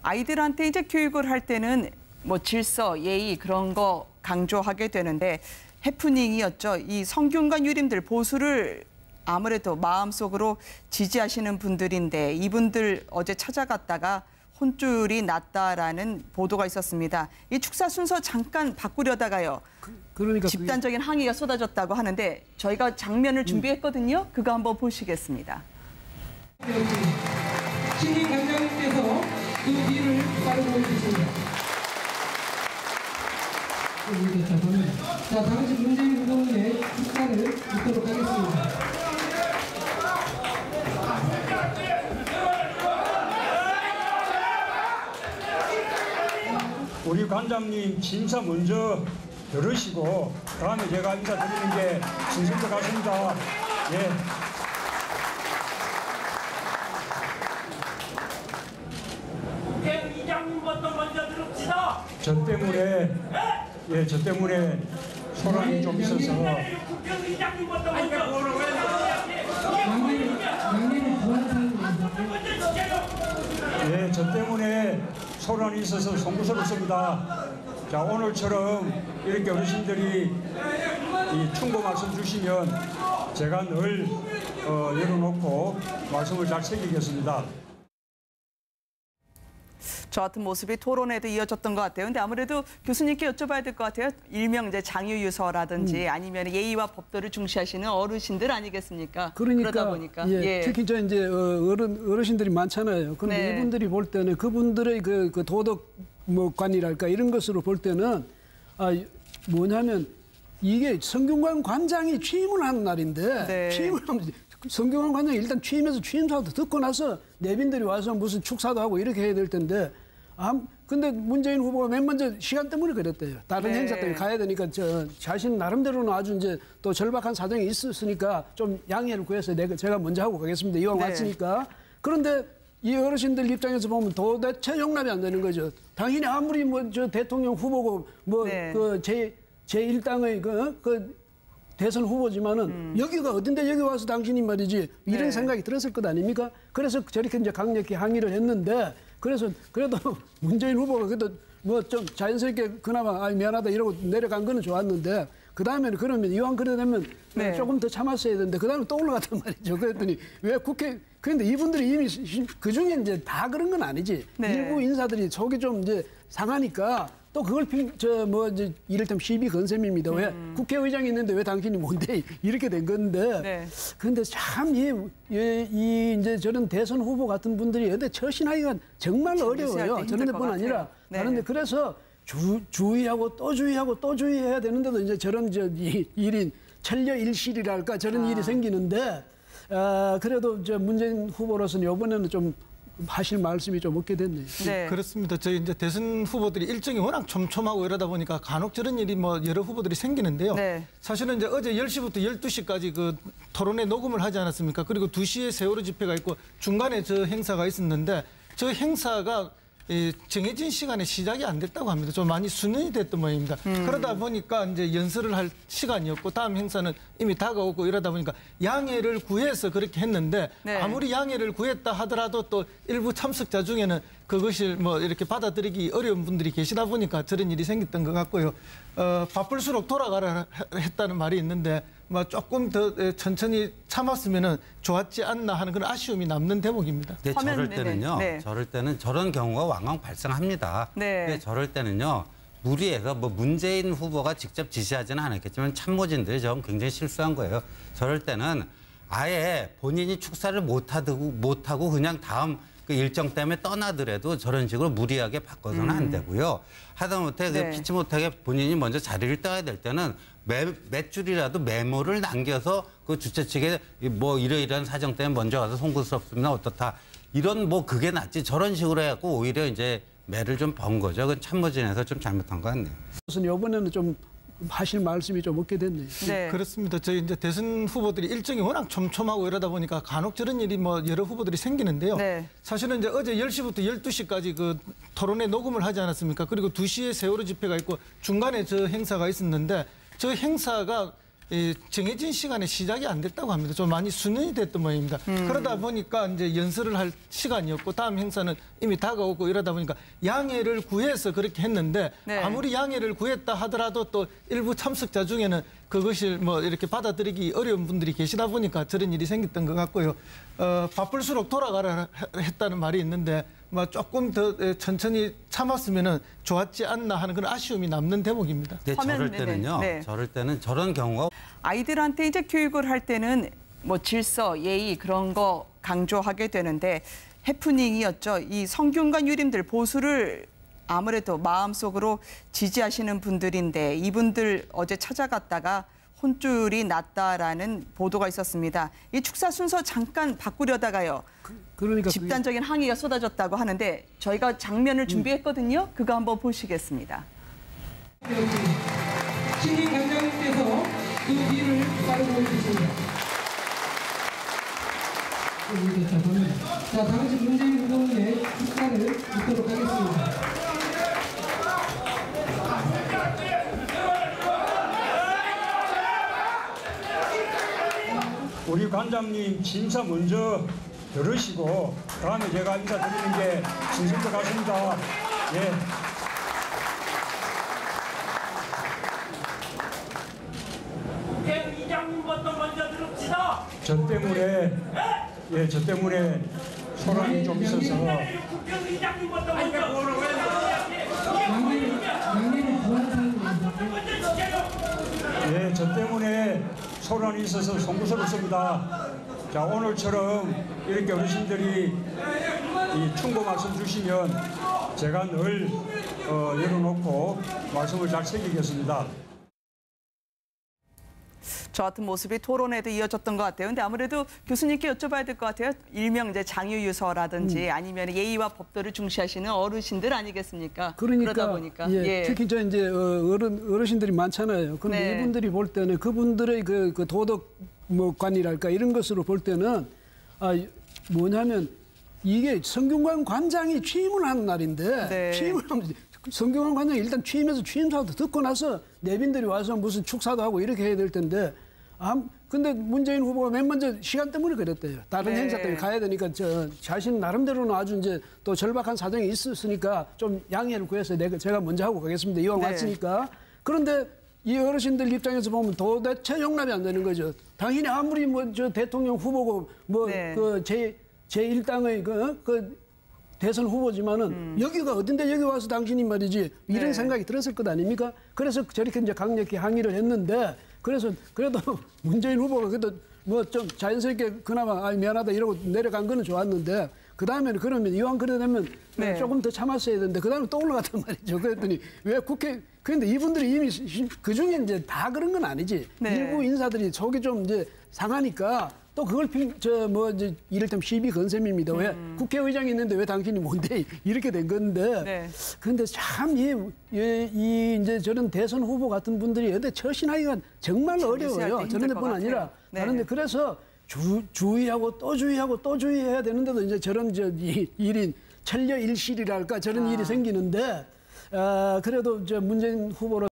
아이들한테 이제 교육을 할 때는 뭐 질서, 예의 그런 거 강조하게 되는데 해프닝이었죠. 이 성균관 유림들 보수를 아무래도 마음속으로 지지하시는 분들인데 이분들 어제 찾아갔다가 혼쭐이 났다라는 보도가 있었습니다. 이 축사 순서 잠깐 바꾸려다가요. 그러니까 집단적인 항의가 쏟아졌다고 하는데 저희가 장면을 준비했거든요. 그거 한번 보시겠습니다. 신임 관장님께서 그 뒤를 따르고 계십니다. 자, 당시 문재인 후보님의 축사를 듣도록 하겠습니다. 우리 관장님 진사 먼저 들으시고 다음에 제가 인사드리는 게 순서일 것 같습니다. 예. 이장님부터 먼저 들읍시다. 저 때문에 소란이 좀 있어서. 이장님부터 먼저. 예, 저 때문에 소란이 있어서 송구스럽습니다. 자, 오늘처럼 이렇게 어르신들이 충고 말씀 주시면 제가 늘 열어놓고 말씀을 잘 새기겠습니다. 저 같은 모습이 토론에도 이어졌던 것 같아요. 근데 아무래도 교수님께 여쭤봐야 될 것 같아요. 일명 이제 장유유서라든지 아니면 예의와 법도를 중시하시는 어르신들 아니겠습니까? 그러니까, 그러다 보니까 예. 특히 저 이제 어르신들이 많잖아요. 그런데 네. 이분들이 볼 때는 그분들의 그 도덕 관이랄까 이런 것으로 볼 때는 뭐냐면 이게 성균관 관장이 취임을 하는 날인데 네. 취임을 하면 성균관 관장이 일단 취임해서 취임사도 듣고 나서 내빈들이 와서 무슨 축사도 하고 이렇게 해야 될 텐데 근데 문재인 후보가 맨 먼저 시간 때문에 그랬대요. 다른 네. 행사 때문에 가야 되니까 자신 나름대로는 아주 이제 또 절박한 사정이 있었으니까 좀 양해를 구해서 제가 먼저 하고 가겠습니다. 이왕 네. 왔으니까. 그런데 이 어르신들 입장에서 보면 도대체 용납이 안 되는 거죠. 당연히 아무리 저 대통령 후보고 네. 제1당의 대선 후보지만은 여기가 어딘데 여기 와서 당신이 말이지 이런 네. 생각이 들었을 것 아닙니까? 그래서 저렇게 이제 강력히 항의를 했는데 그래서 그래도 문재인 후보가 그래도 뭐 좀 자연스럽게 그나마 미안하다 이러고 내려간 거는 좋았는데 그 다음에는 그러면 이왕 그래 되면 네. 조금 더 참았어야 되는데 그 다음에 또 올라갔단 말이죠. 그랬더니 왜 그런데 이분들이 이미 그 중에 이제 다 그런 건 아니지. 네. 일부 인사들이 속이 좀 이제 상하니까 또 그걸 이제 이를테면 시비 건셈입니다. 왜 국회의장이 있는데 왜 당신이 뭔데 이렇게 된 건데. 네. 그런데 참 이제 저런 대선 후보 같은 분들이 어디 처신하기가 정말 어려워요. 저런 데뿐 아니라 네. 다른데 그래서 주의하고 또 주의하고 또 주의해야 되는데도 이제 저런 일이 천려일실이랄까 저런 일이 생기는데 그래도 문재인 후보로서는 이번에는 좀 하실 말씀이 좀 없게 됐네요. 네. 그렇습니다. 저희 이제 대선 후보들이 일정이 워낙 촘촘하고 이러다 보니까 간혹 저런 일이 여러 후보들이 생기는데요. 네. 사실은 이제 어제 10시부터 12시까지 그 토론회 녹음을 하지 않았습니까? 그리고 2시에 세월호 집회가 있고 중간에 저 행사가 있었는데 저 행사가 정해진 시간에 시작이 안 됐다고 합니다. 좀 많이 수년이 됐던 모양입니다. 그러다 보니까 이제 연설을 할 시간이었고 다음 행사는 이미 다가오고 이러다 보니까 양해를 구해서 그렇게 했는데 네. 아무리 양해를 구했다 하더라도 또 일부 참석자 중에는 그것을 이렇게 받아들이기 어려운 분들이 계시다 보니까 저런 일이 생겼던 것 같고요. 바쁠수록 돌아가라 했다는 말이 있는데 조금 더 천천히 참았으면 좋았지 않나 하는 그런 아쉬움이 남는 대목입니다. 네, 저럴 때는요. 네. 저럴 때는 저런 경우가 왕왕 발생합니다. 네. 근데 저럴 때는요. 무리해서 문재인 후보가 직접 지시하지는 않았겠지만 참모진들이 저건 굉장히 실수한 거예요. 저럴 때는 아예 본인이 축사를 못하고 그냥 다음 그 일정 때문에 떠나더라도 저런 식으로 무리하게 바꿔서는 안 되고요. 하다못해 네. 피치 못하게 본인이 먼저 자리를 떠야 될 때는 몇 줄이라도 메모를 남겨서 그 주최 측에 이러이러한 사정 때문에 먼저 와서 송구스럽습니다. 어떻다. 이런 그게 낫지. 저런 식으로 해갖고 오히려 이제 매를 좀 번 거죠. 그건 참모진에서 좀 잘못한 것 같네요. 그래서 이번에는 좀 하실 말씀이 좀 없게 됐네요. 네. 그렇습니다. 저희 이제 대선 후보들이 일정이 워낙 촘촘하고 이러다 보니까 간혹 저런 일이 여러 후보들이 생기는데요. 네. 사실은 이제 어제 10시부터 12시까지 그 토론회 녹음을 하지 않았습니까? 그리고 2시에 세월호 집회가 있고 중간에 저 행사가 있었는데 저 행사가 정해진 시간에 시작이 안 됐다고 합니다. 좀 많이 수년이 됐던 모양입니다. 그러다 보니까 이제 연설을 할 시간이었고 다음 행사는 이미 다가오고 이러다 보니까 양해를 구해서 그렇게 했는데 네. 아무리 양해를 구했다 하더라도 또 일부 참석자 중에는 그것을 뭐 이렇게 받아들이기 어려운 분들이 계시다 보니까 저런 일이 생겼던 것 같고요. 바쁠수록 돌아가라 했다는 말이 있는데 뭐 조금 더 천천히 참았으면은 좋았지 않나 하는 그런 아쉬움이 남는 대목입니다. 네, 화면, 저럴 때는요. 네네. 네. 저럴 때는 저런 경우가 아이들한테 이제 교육을 할 때는 뭐 질서, 예의 그런 거 강조하게 되는데 해프닝이었죠. 이 성균관 유림들 보수를 아무래도 마음속으로 지지하시는 분들인데 이분들 어제 찾아갔다가 혼쭐이 났다라는 보도가 있었습니다. 이 축사 순서 잠깐 바꾸려다가요. 그러니까 집단적인 항의가 쏟아졌다고 하는데 저희가 장면을 준비했거든요. 그거 한번 보시겠습니다. 신임 관장님께서 그 뒤를 따르고 있습니다. 자, 당시 문재인 후보의 축사를 듣도록 하겠습니다. 우리 관장님 진사 먼저 들으시고 다음에 제가 인사드리는 게 순서인 것 같습니다. 예. 국회 이장님부터 먼저 들읍시다. 저 때문에 소란이 좀 있어서 국회 이장님부터 먼저 양님이 구한 예, 저 때문에 소란이 있어서 송구스럽습니다. 자, 오늘처럼 이렇게 어르신들이 이 충고 말씀 주시면 제가 늘 열어놓고 말씀을 잘 새기겠습니다. 저 같은 모습이 토론에도 이어졌던 것 같아요. 근데 아무래도 교수님께 여쭤봐야 될 것 같아요. 일명 이제 장유유서라든지 아니면 예의와 법도를 중시하시는 어르신들 아니겠습니까? 그러니까 그러다 보니까 예, 특히 저 이제 어르신들이 많잖아요. 그런데 네. 이분들이 볼 때는 그분들의 그 도덕 관이랄까 이런 것으로 볼 때는 뭐냐면 이게 성균관 관장이 취임을 하는 날인데 네. 취임을 하면 성균관 관장이 일단 취임해서 취임사도 듣고 나서 내빈들이 와서 무슨 축사도 하고 이렇게 해야 될 텐데 근데 문재인 후보가 맨 먼저 시간 때문에 그랬대요. 다른 네. 행사 때문에 가야 되니까 자신 나름대로는 아주 이제 또 절박한 사정이 있었으니까 좀 양해를 구해서 제가 먼저 하고 가겠습니다. 이왕 네. 왔으니까. 그런데 이 어르신들 입장에서 보면 도대체 용납이 안 되는 거죠. 당연히 아무리 뭐 저 대통령 후보고 뭐 네. 그 제1당의 그 대선 후보지만은 여기가 어딘데 여기 와서 당신이 말이지 이런 네. 생각이 들었을 것 아닙니까? 그래서 저렇게 이제 강력히 항의를 했는데 그래서 그래도 문재인 후보가 그래도 뭐 좀 자연스럽게 그나마 미안하다 이러고 내려간 거는 좋았는데 그 다음에는 그러면 이왕 그래 되면 네. 조금 더 참았어야 되는데 그 다음에 또 올라갔단 말이죠. 그랬더니 왜 그런데 이분들이 이미 그 중에 이제 다 그런 건 아니지. 네. 일부 인사들이 속이 좀 이제 상하니까 또 그걸 이제 이를테면 시비 건셈입니다. 왜 국회의장이 있는데 왜 당신이 뭔데 이렇게 된 건데. 네. 그런데 참 이 이제 저런 대선 후보 같은 분들이 여대 처신하기가 정말 어려워요. 힘들 저런 것 데뿐 아니라 같아요. 네. 다른데 그래서 주의하고 또 주의하고 또 주의해야 되는데도 이제 저런 일이 천려일실이랄까 저런 일이 생기는데 그래도 문재인 후보로